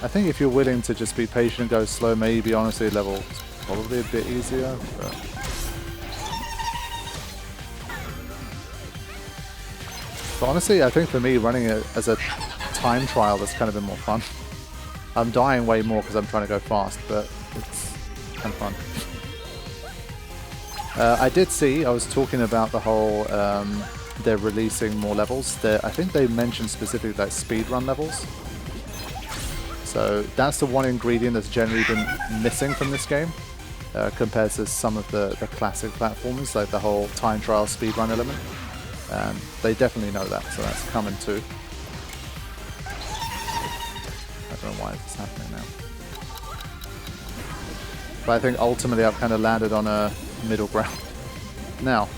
I think if you're willing to just be patient and go slow, maybe honestly level is probably a bit easier. But honestly, I think for me, running it as a time trial has kind of been more fun. I'm dying way more because I'm trying to go fast, but it's kind of fun. I did see, I was talking about the whole, they're releasing more levels. I think they mentioned specifically like speedrun levels. So that's the one ingredient that's generally been missing from this game, compared to some of the classic platformers, like the whole time trial speedrun element. They definitely know that, so that's coming too. I don't know why it's happening now. But I think ultimately I've kind of landed on a middle ground. Now,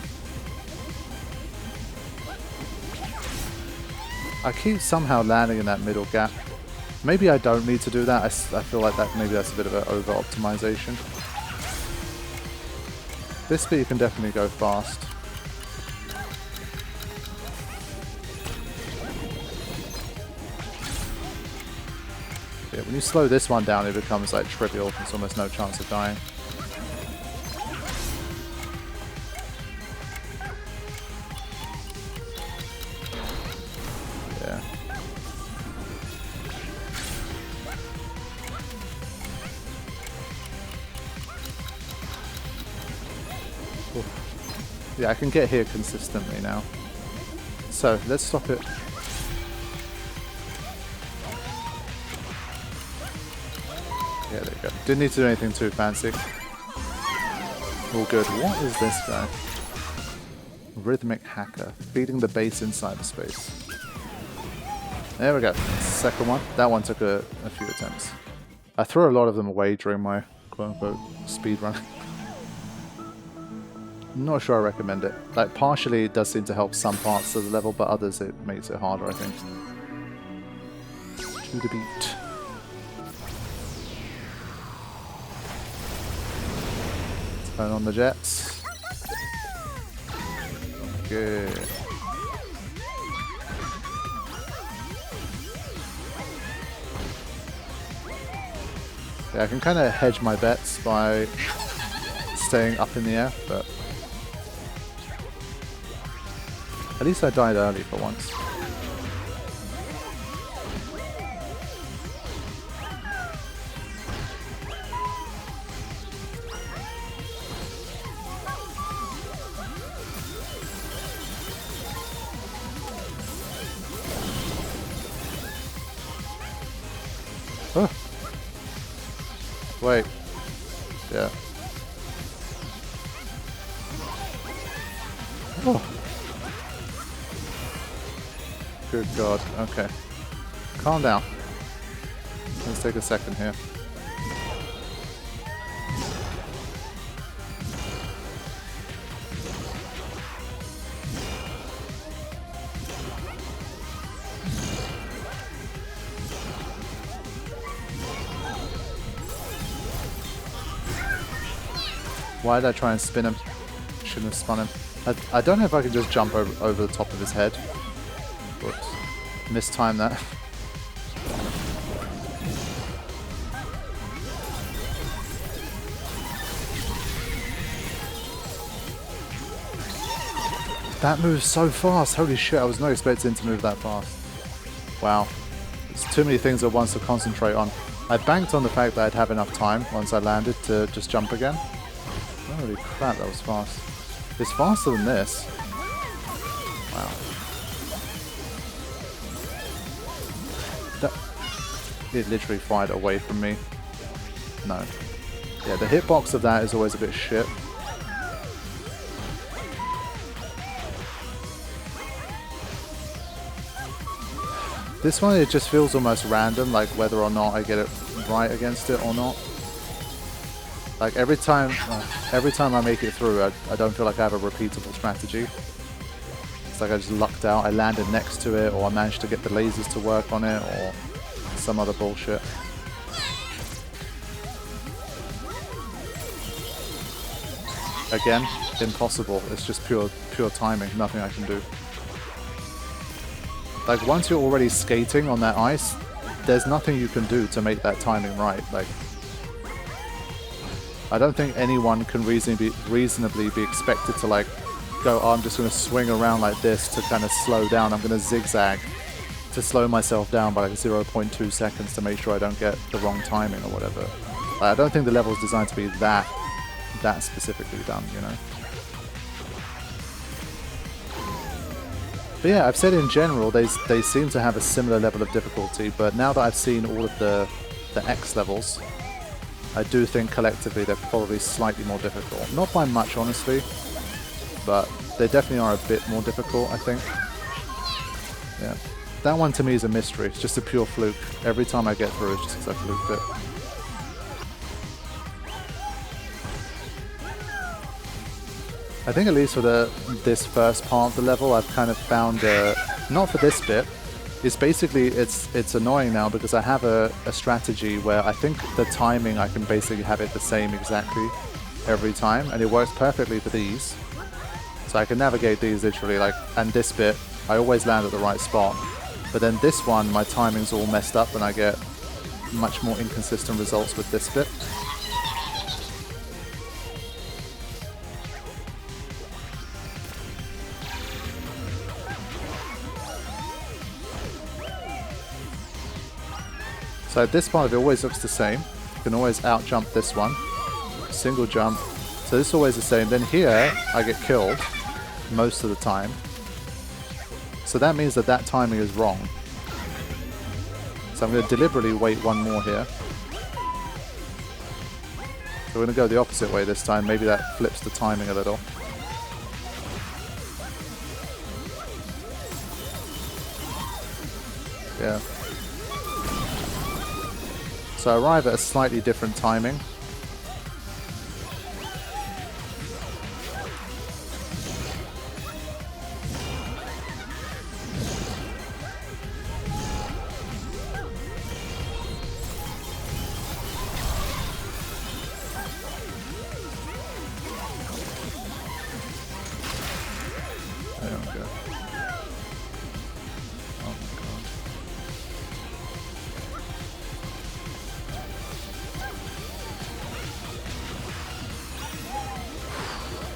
I keep somehow landing in that middle gap. Maybe I don't need to do that. I feel like maybe that's a bit of an over-optimization. This bit you can definitely go fast. Yeah, when you slow this one down, it becomes like trivial. There's almost no chance of dying. Yeah. Yeah, I can get here consistently now. So, let's stop it. Yeah, there you go. Didn't need to do anything too fancy. All good. What is this guy? Rhythmic hacker. Feeding the base in cyberspace. There we go. Second one. That one took a few attempts. I threw a lot of them away during my quote-unquote speedrun. Not sure I recommend it. Like, partially it does seem to help some parts of the level, but others it makes it harder, I think. To the beat. Turn on the jets. Good. Yeah, I can kind of hedge my bets by staying up in the air, but at least I died early for once. Oh. Wait. Yeah. Oh. Good God. Okay. Calm down. Let's take a second here. Why did I try and spin him? Shouldn't have spun him. I don't know if I can just jump over the top of his head. Whoops. Mistimed that. That moves so fast. Holy shit, I was not expecting to move that fast. Wow. There's too many things at once to concentrate on. I banked on the fact that I'd have enough time once I landed to just jump again. Holy crap, that was fast. It's faster than this. Wow. It literally fired away from me. No. Yeah, the hitbox of that is always a bit shit. This one, it just feels almost random, like whether or not I get it right against it or not. Like every time I make it through, I don't feel like I have a repeatable strategy. It's like I just lucked out, I landed next to it, or I managed to get the lasers to work on it, or some other bullshit. Again, impossible. It's just pure timing, nothing I can do. Like once you're already skating on that ice, there's nothing you can do to make that timing right. Like, I don't think anyone can reasonably be expected to like go, oh, I'm just going to swing around like this to kind of slow down. I'm going to zigzag to slow myself down by like 0.2 seconds to make sure I don't get the wrong timing or whatever. Like, I don't think the level is designed to be that specifically done, you know. But yeah, I've said in general they seem to have a similar level of difficulty, but now that I've seen all of the X levels, I do think collectively they're probably slightly more difficult. Not by much, honestly, but they definitely are a bit more difficult, I think. Yeah. That one to me is a mystery. It's just a pure fluke. Every time I get through, it's just because I fluked it. I think at least for this first part of the level, I've kind of found, not for this bit, it's basically, it's annoying now because I have a strategy where I think the timing, I can basically have it the same exactly every time, and it works perfectly for these. So I can navigate these literally, like, and this bit, I always land at the right spot. But then this one, my timing's all messed up and I get much more inconsistent results with this bit. So this part of it always looks the same. You can always out jump this one. Single jump. So this is always the same. Then here, I get killed most of the time. So that means that timing is wrong. So I'm going to deliberately wait one more here. So we're going to go the opposite way this time. Maybe that flips the timing a little. Yeah. So I arrive at a slightly different timing. There we go. Oh my god.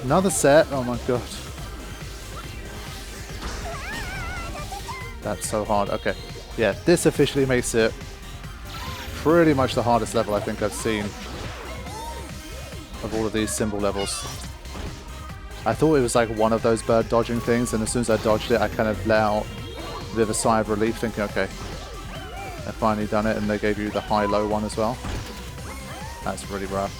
Another set? Oh my god. That's so hard. Okay. Yeah, this officially makes it pretty much the hardest level I think I've seen of all of these symbol levels. I thought it was like one of those bird dodging things, and as soon as I dodged it, I kind of let out a bit of a sigh of relief, thinking, okay, I've finally done it, and they gave you the high-low one as well. That's really rough.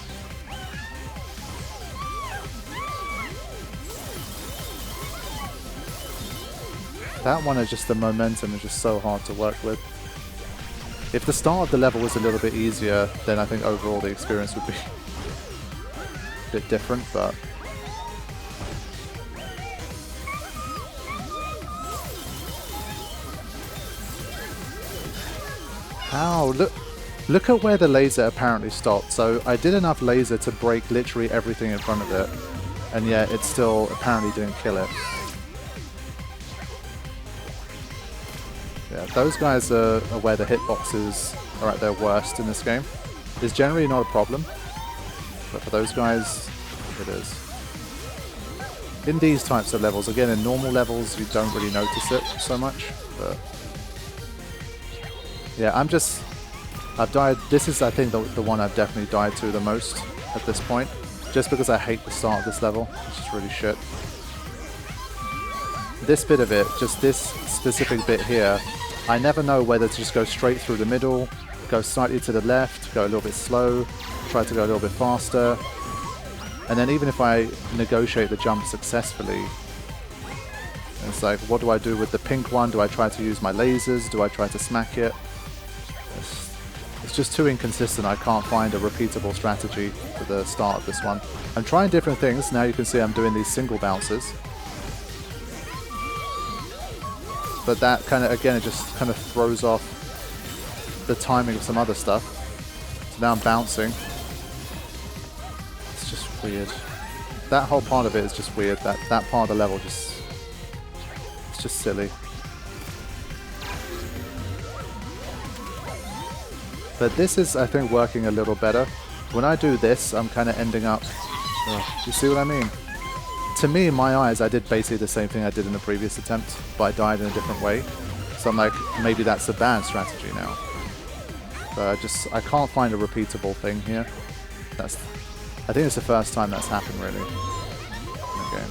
That one is just, the momentum is just so hard to work with. If the start of the level was a little bit easier, then I think overall the experience would be a bit different, but... Ow, look at where the laser apparently stopped. So I did enough laser to break literally everything in front of it, and yet it still apparently didn't kill it. Yeah, those guys are where the hitboxes are at their worst in this game. It's generally not a problem, but for those guys, it is. In these types of levels, again, in normal levels, you don't really notice it so much, but... Yeah, I've died, this is I think the one I've definitely died to the most at this point, just because I hate the start of this level. It's just really shit. This bit of it, just this specific bit here, I never know whether to just go straight through the middle, go slightly to the left, go a little bit slow, try to go a little bit faster, and then even if I negotiate the jump successfully, it's like, what do I do with the pink one? Do I try to use my lasers? Do I try to smack it? It's just too inconsistent. I can't find a repeatable strategy for the start of this one. I'm trying different things. Now you can see I'm doing these single bounces. But that kind of, again, it just kind of throws off the timing of some other stuff. So now I'm bouncing. It's just weird. That whole part of it is just weird. That part of the level just... It's just silly. But this is, I think, working a little better. When I do this, I'm kind of ending up... you see what I mean? To me, in my eyes, I did basically the same thing I did in the previous attempt, but I died in a different way. So I'm like, maybe that's a bad strategy now. But I can't find a repeatable thing here. I think it's the first time that's happened, really. Okay.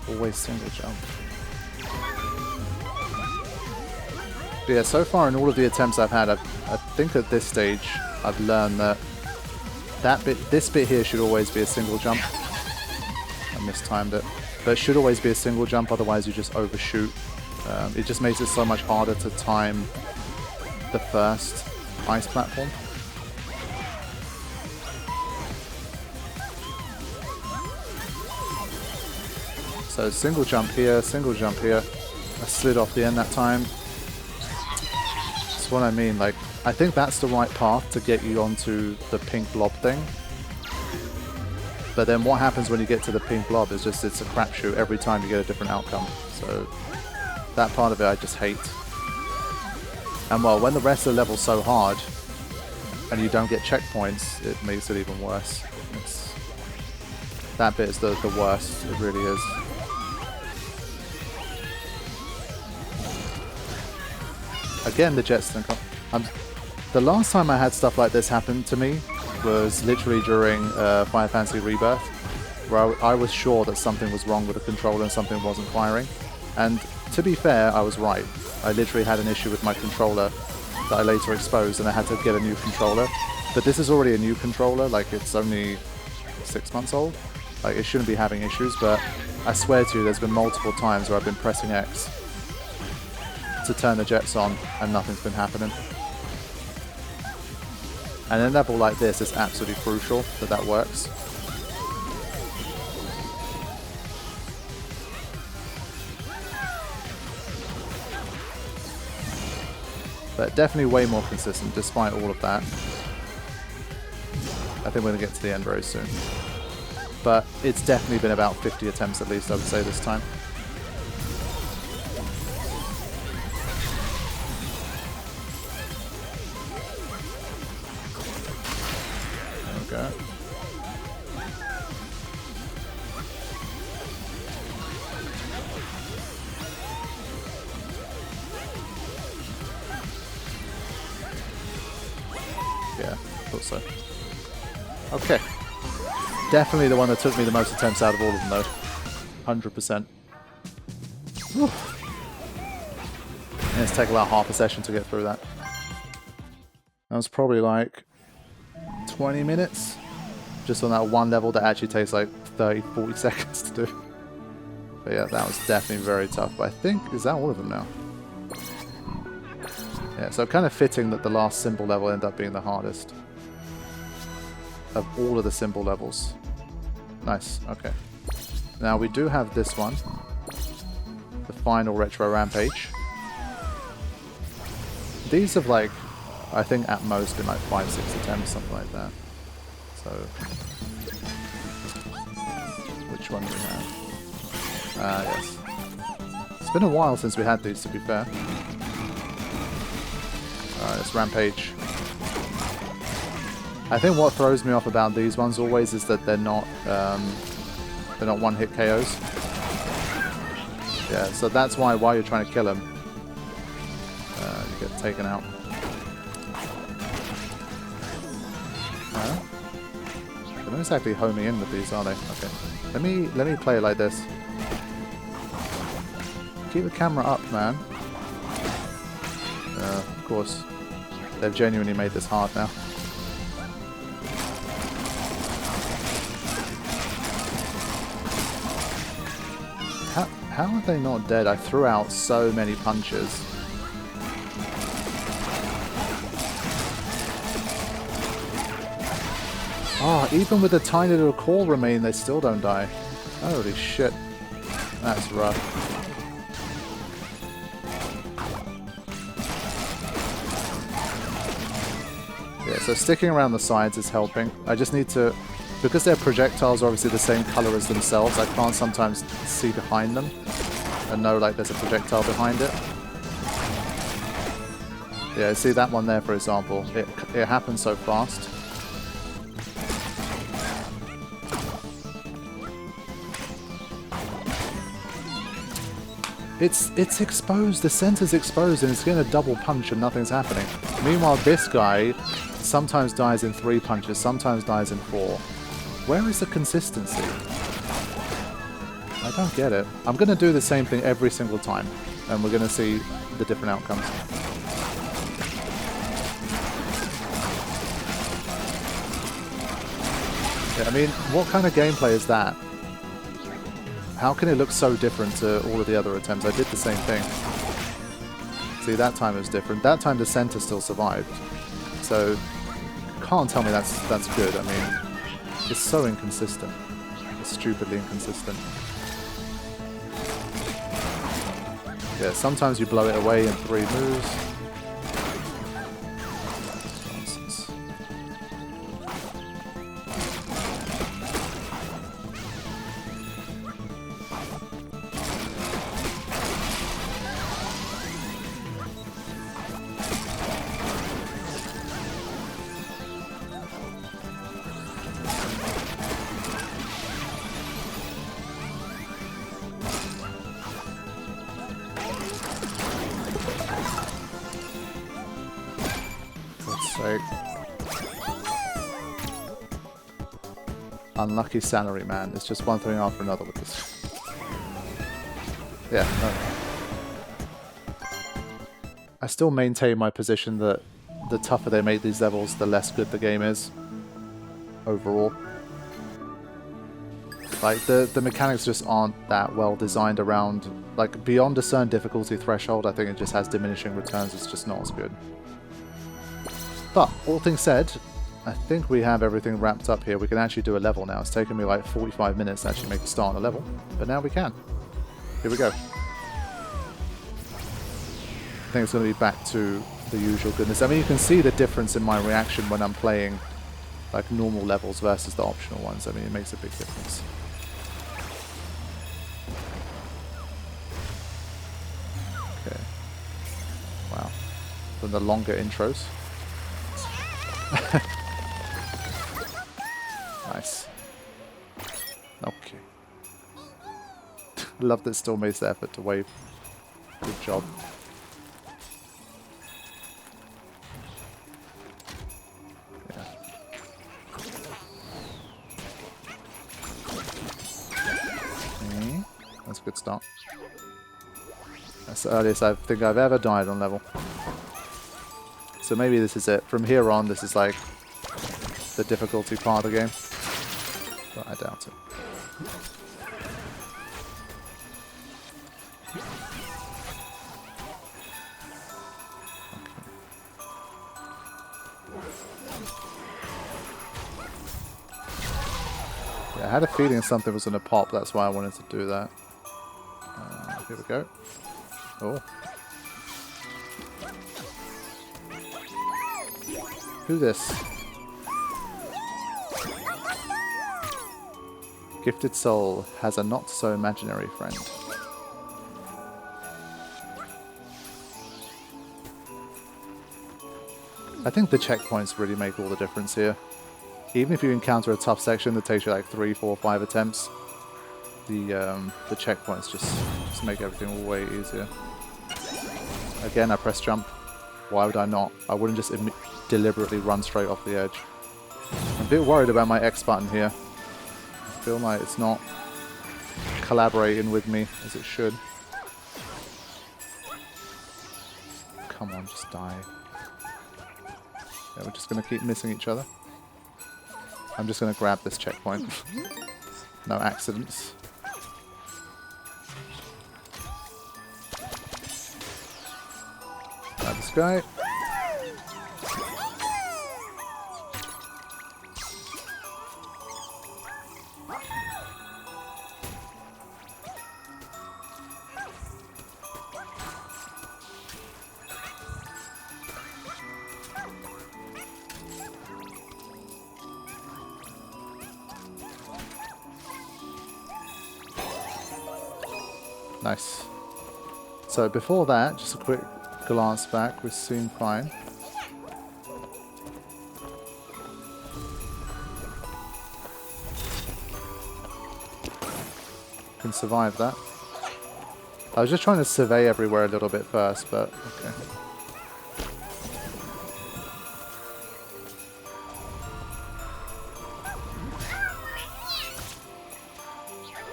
Always single jump. But yeah, so far in all of the attempts I've had, I think at this stage I've learned that this bit here should always be a single jump. I mistimed it. But it should always be a single jump, otherwise you just overshoot. It just makes it so much harder to time the first ice platform. So single jump here, single jump here. I slid off the end that time. That's what I mean, like, I think that's the right path to get you onto the pink blob thing. But then what happens when you get to the pink blob is just, it's a crapshoot every time you get a different outcome. So that part of it I just hate. And well, when the rest of the level's so hard and you don't get checkpoints, it makes it even worse. That bit is the worst, it really is. Again, the Jetson. The last time I had stuff like this happen to me was literally during Final Fantasy Rebirth, where I was sure that something was wrong with the controller and something wasn't firing. And to be fair, I was right. I literally had an issue with my controller that I later exposed, and I had to get a new controller. But this is already a new controller, like it's only 6 months old. Like, it shouldn't be having issues, but I swear to you, there's been multiple times where I've been pressing X to turn the jets on and nothing's been happening. And in a level like this, it's absolutely crucial that that works. But definitely way more consistent despite all of that. I think we're going to get to the end very soon. But it's definitely been about 50 attempts at least, I would say, this time. There we go. Yeah, thought so. Okay. Definitely the one that took me the most attempts out of all of them, though. 100%. Whew. And it's taken about half a session to get through that. That was probably like 20 minutes just on that one level that actually takes like 30-40 seconds to do. But yeah, that was definitely very tough. But I think, is that all of them now? Yeah, so kind of fitting that the last symbol level ended up being the hardest of all of the symbol levels. Nice, okay. Now we do have this one, the final retro rampage. These have like, I think at most been like 5-6 attempts, something like that. So, which one do we have? Yes. It's been a while since we had these, to be fair. Alright, let's rampage. I think what throws me off about these ones always is that they're not one-hit KOs. Yeah, so that's why while you're trying to kill them, you get taken out. They're not exactly homing in with these, are they? Okay. Let me play it like this. Keep the camera up, man. Of course. They've genuinely made this hard now. How are they not dead? I threw out so many punches. Oh, even with a tiny little core remain, they still don't die. Holy shit. That's rough. Yeah, so sticking around the sides is helping. I just need to Because their projectiles are obviously the same color as themselves, I can't sometimes see behind them and know like there's a projectile behind it. Yeah, see that one there, for example. It happens so fast. It's exposed, the center's exposed, and it's going to double punch and nothing's happening. Meanwhile, this guy sometimes dies in 3 punches, sometimes dies in 4. Where is the consistency? I don't get it. I'm going to do the same thing every single time, and we're going to see the different outcomes. Yeah, I mean, what kind of gameplay is that? How can it look so different to all of the other attempts? I did the same thing. See, that time it was different. That time the center still survived. So, can't tell me that's good. I mean, it's so inconsistent. It's stupidly inconsistent. Yeah, sometimes you blow it away in 3 moves. Nonsense. Unlucky salary man. It's just one thing after another with this. Yeah, no. I still maintain my position that the tougher they make these levels, the less good the game is. Overall. Like, the mechanics just aren't that well designed around... Like, beyond a certain difficulty threshold, I think it just has diminishing returns. It's just not as good. But, all things said, I think we have everything wrapped up here. We can actually do a level now. It's taken me like 45 minutes to actually make a start on a level. But now we can. Here we go. I think it's going to be back to the usual goodness. I mean, you can see the difference in my reaction when I'm playing like normal levels versus the optional ones. I mean, it makes a big difference. Okay. Wow. Then the longer intros. Nice. Okay. I love that it still makes the effort to wave. Good job. Yeah. That's a good start. That's the earliest I think I've ever died on level. So maybe this is it. From here on, this is like the difficulty part of the game. But I doubt it. Yeah, I had a feeling something was going to pop, that's why I wanted to do that. Here we go. Oh. Who's this? Gifted soul has a not-so-imaginary friend. I think the checkpoints really make all the difference here. Even if you encounter a tough section that takes you like 3, 4, 5 attempts, the checkpoints just make everything all way easier. Again, I press jump. Why would I not? I wouldn't just deliberately run straight off the edge. I'm a bit worried about my X button here. I feel like it's not collaborating with me as it should. Come on, just die. Yeah, we're just going to keep missing each other. I'm just going to grab this checkpoint. No accidents. Grab this guy. Nice. So before that, just a quick glance back, we seem fine. Can survive that. I was just trying to survey everywhere a little bit first, but okay.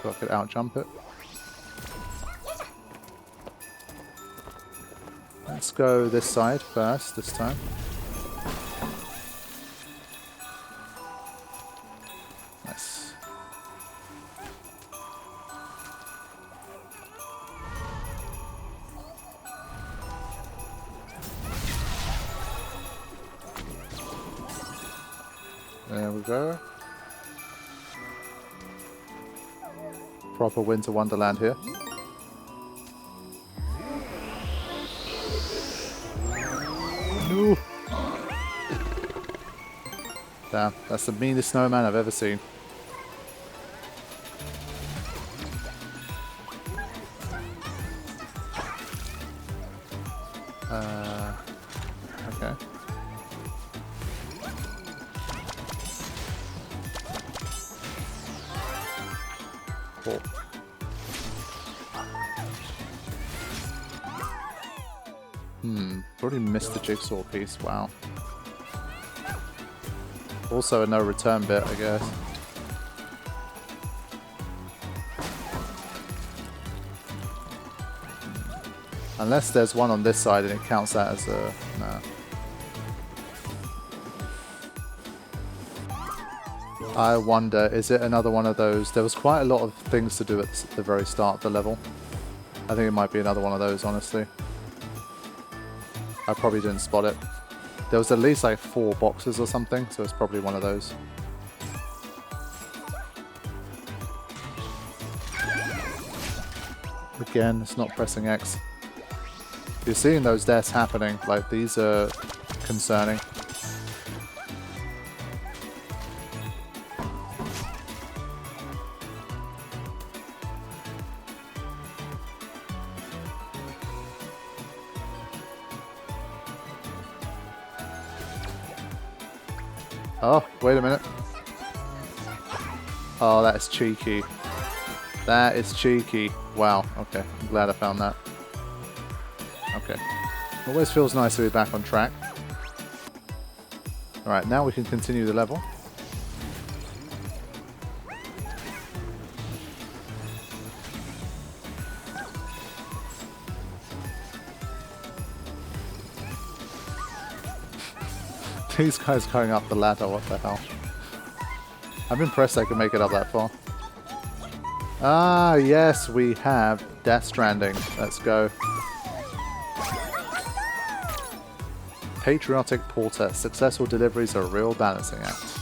So I could out-jump it. Let's go this side first, this time. Nice. There we go. Proper Winter Wonderland here. No. Damn, that's the meanest snowman I've ever seen. Okay. Cool. Already missed the jigsaw piece, wow. Also a no return bit, I guess. Unless there's one on this side and it counts that as a... no. I wonder, is it another one of those? There was quite a lot of things to do at the very start of the level. I think it might be another one of those, honestly. I probably didn't spot it. There was at least like 4 boxes or something, so it's probably one of those. Again, it's not pressing X. You're seeing those deaths happening, like these are concerning. Oh, wait a minute. Oh, that is cheeky. That is cheeky. Wow, okay. I'm glad I found that. Okay. Always feels nice to be back on track. Alright, now we can continue the level. These guys going up the ladder, what the hell? I'm impressed I can make it up that far. Ah, yes, we have Death Stranding. Let's go. Patriotic Porter. Successful deliveries are a real balancing act.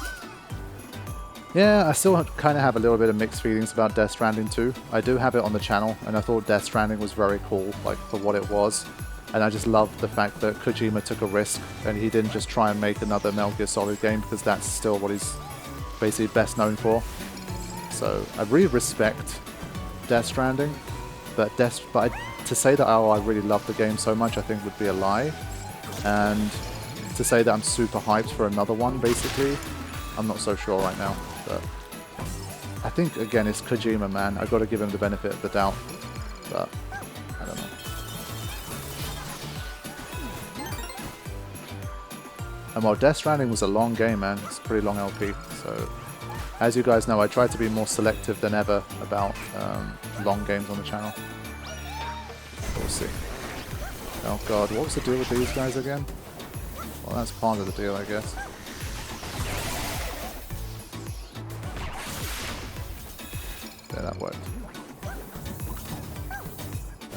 Yeah, I still kind of have a little bit of mixed feelings about Death Stranding 2. I do have it on the channel, and I thought Death Stranding was very cool, like, for what it was. And I just loved the fact that Kojima took a risk, and he didn't just try and make another Metal Gear Solid game, because that's still what he's basically best known for. So, I really respect Death Stranding, but to say that, oh, I really love the game so much, I think would be a lie. And to say that I'm super hyped for another one, basically, I'm not so sure right now. But I think, again, it's Kojima, man. I've got to give him the benefit of the doubt. But I don't know. And while Death Stranding was a long game, man, it's a pretty long LP. So, as you guys know, I try to be more selective than ever about long games on the channel. We'll see. Oh god, what was the deal with these guys again? Well, that's part of the deal, I guess. Yeah, that worked.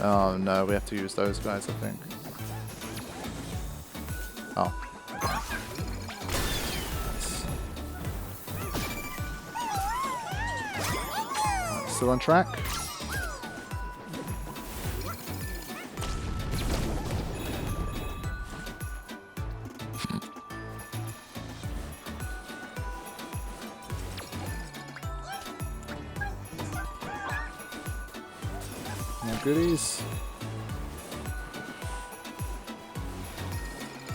Oh no, we have to use those guys, I think. Oh. Nice. Still on track. More goodies.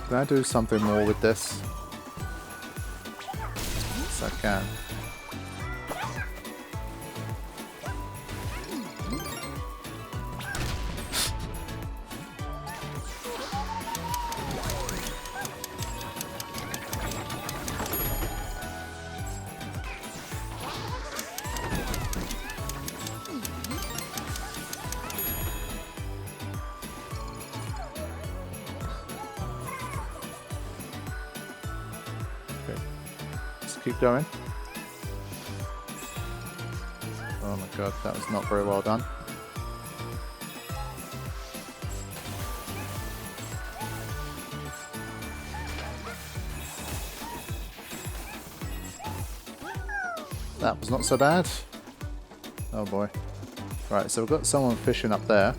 Can I do something more with this? Yes, I can. Keep going. Oh my god, that was not very well done. That was not so bad. Oh boy. Right, so we've got someone fishing up there.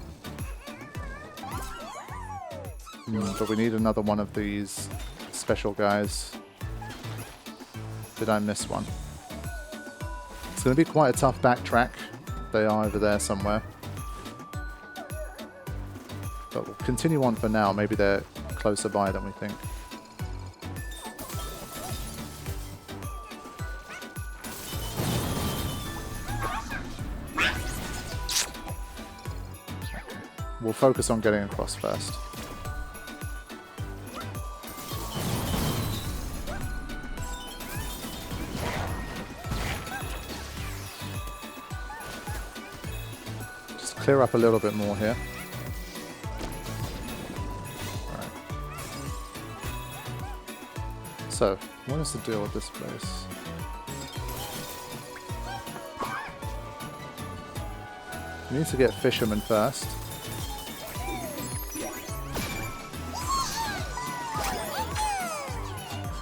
But we need another one of these special guys. Did I miss one? It's going to be quite a tough backtrack. They are over there somewhere. But we'll continue on for now. Maybe they're closer by than we think. We'll focus on getting across first. Clear up a little bit more here. Alright. So, what is the deal with this place? We need to get fishermen first.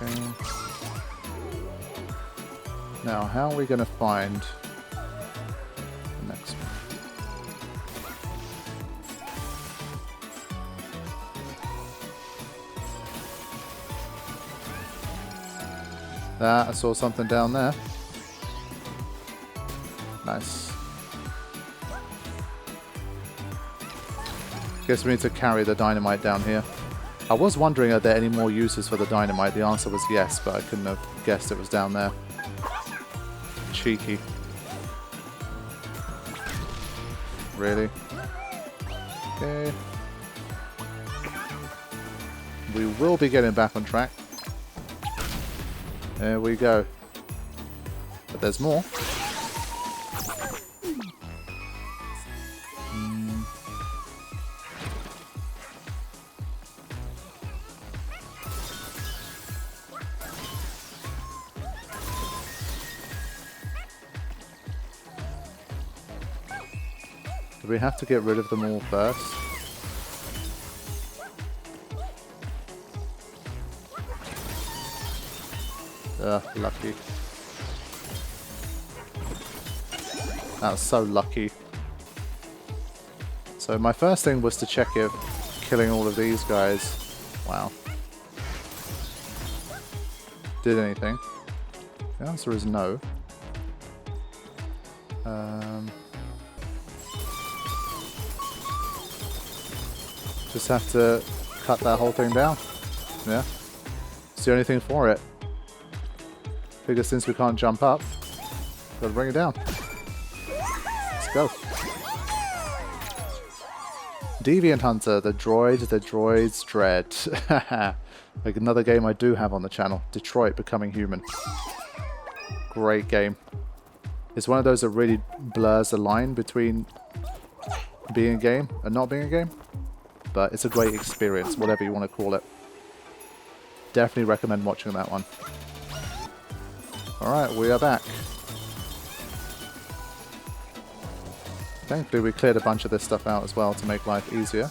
Okay. Now, how are we going to find the next one? I saw something down there. Nice. Guess we need to carry the dynamite down here. I was wondering, are there any more uses for the dynamite? The answer was yes, but I couldn't have guessed it was down there. Cheeky. Really? Okay. We will be getting back on track. There we go. But there's more. Do we have to get rid of them all first? Lucky. That was so lucky. So my first thing was to check if killing all of these guys, wow, did anything. The answer is no. Just have to cut that whole thing down. Yeah. It's the only thing for it. Figure since we can't jump up, gotta bring it down. Let's go. Deviant Hunter, the droid's dread. Like another game I do have on the channel. Detroit Becoming Human. Great game. It's one of those that really blurs the line between being a game and not being a game. But it's a great experience, whatever you want to call it. Definitely recommend watching that one. Alright, we are back. Thankfully we cleared a bunch of this stuff out as well to make life easier.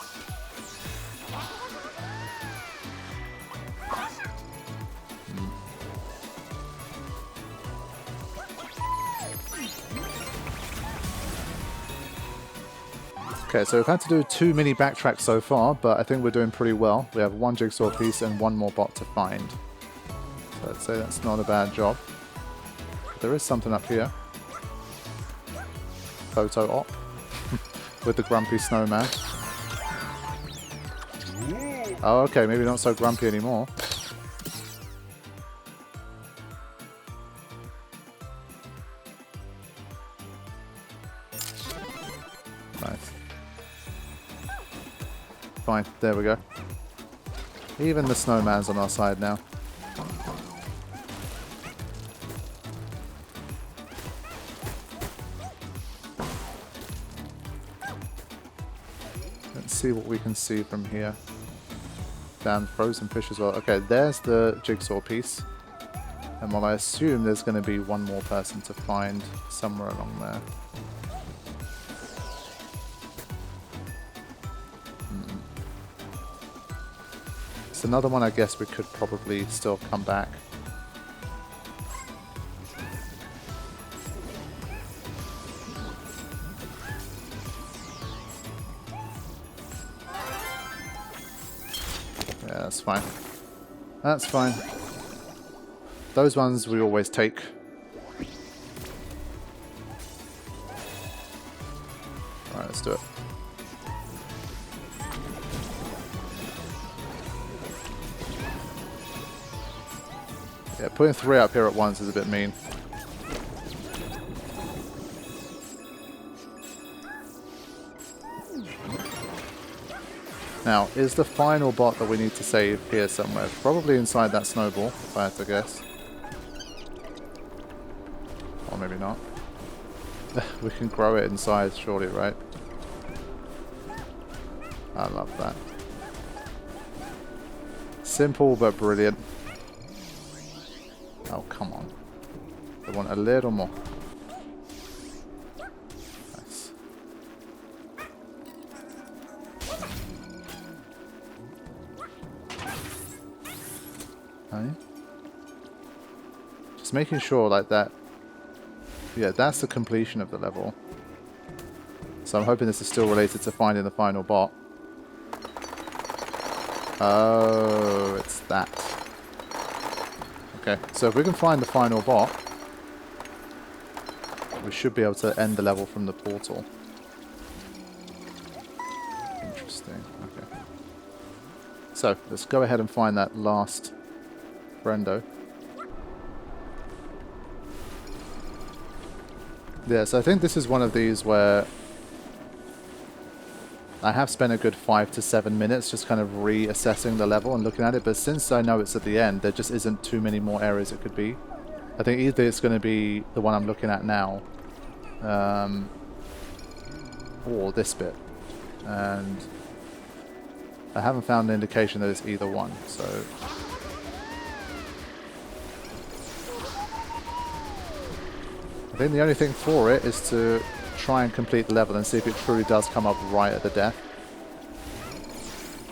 Okay, so we've had to do 2 mini backtracks so far, but I think we're doing pretty well. We have 1 jigsaw piece and 1 more bot to find. So I'd say that's not a bad job. There is something up here. Photo op. with the grumpy snowman. Oh, okay, maybe not so grumpy anymore. Nice. Fine, there we go. Even the snowman's on our side now. Let's see what we can see from here. Damn, frozen fish as well. Okay, there's the jigsaw piece. And well, I assume there's going to be one more person to find somewhere along there. It's another one I guess we could probably still come back. Yeah, that's fine. That's fine. Those ones we always take. Alright, let's do it. Yeah, putting 3 up here at once is a bit mean. Now, is the final bot that we need to save here somewhere? Probably inside that snowball, if I had to guess. Or maybe not. We can grow it inside, surely, right? I love that. Simple but brilliant. Oh, come on. I want a little more. Nice. Okay. Just making sure like that. Yeah, that's the completion of the level. So I'm hoping this is still related to finding the final bot. Oh, it's that. Okay, so if we can find the final bot, we should be able to end the level from the portal. Interesting, okay. So, let's go ahead and find that last friendo. Yeah, so I think this is one of these where I have spent a good 5 to 7 minutes just kind of reassessing the level and looking at it, but since I know it's at the end, there just isn't too many more areas it could be. I think either it's going to be the one I'm looking at now, or this bit, and I haven't found an indication that it's either one, so... I think the only thing for it is to try and complete the level and see if it truly does come up right at the death.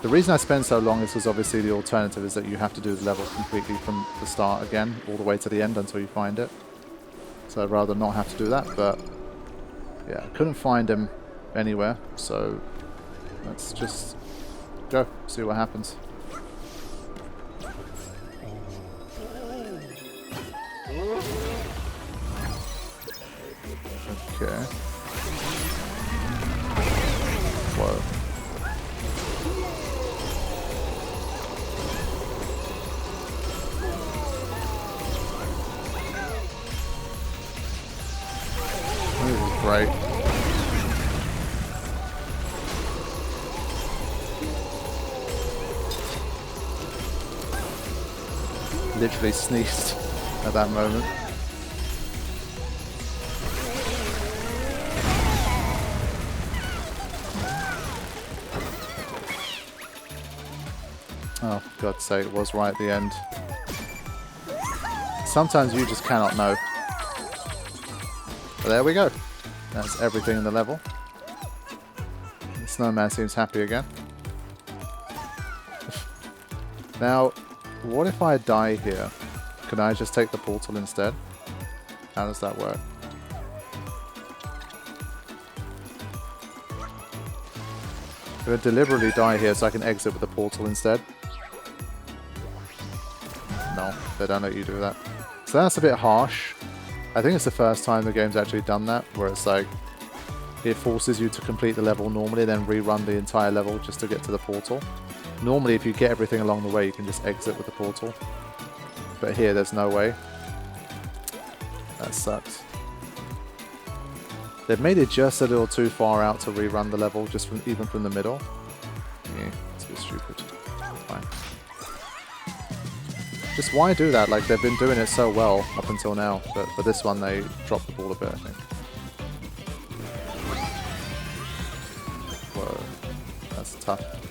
The reason I spend so long is because obviously the alternative is that you have to do the level completely from the start again, all the way to the end until you find it. So I'd rather not have to do that, but yeah, I couldn't find him anywhere, so let's just go, see what happens. Okay. Whoa. This is great. Literally sneezed at that moment. Oh, for God's sake, it was right at the end. Sometimes you just cannot know. But there we go. That's everything in the level. The snowman seems happy again. Now, what if I die here? Can I just take the portal instead? How does that work? I'm going to deliberately die here so I can exit with the portal instead. No, they don't let you do that. So that's a bit harsh. I think it's the first time the game's actually done that, where it's like, it forces you to complete the level normally, then rerun the entire level just to get to the portal. Normally, if you get everything along the way, you can just exit with the portal. But here, there's no way. That sucks. They've made it just a little too far out to rerun the level, just from even from the middle. Yeah, it's a bit stupid. It's fine. Just why do that? Like, they've been doing it so well up until now, but for this one, they dropped the ball a bit, I think. Whoa, that's tough.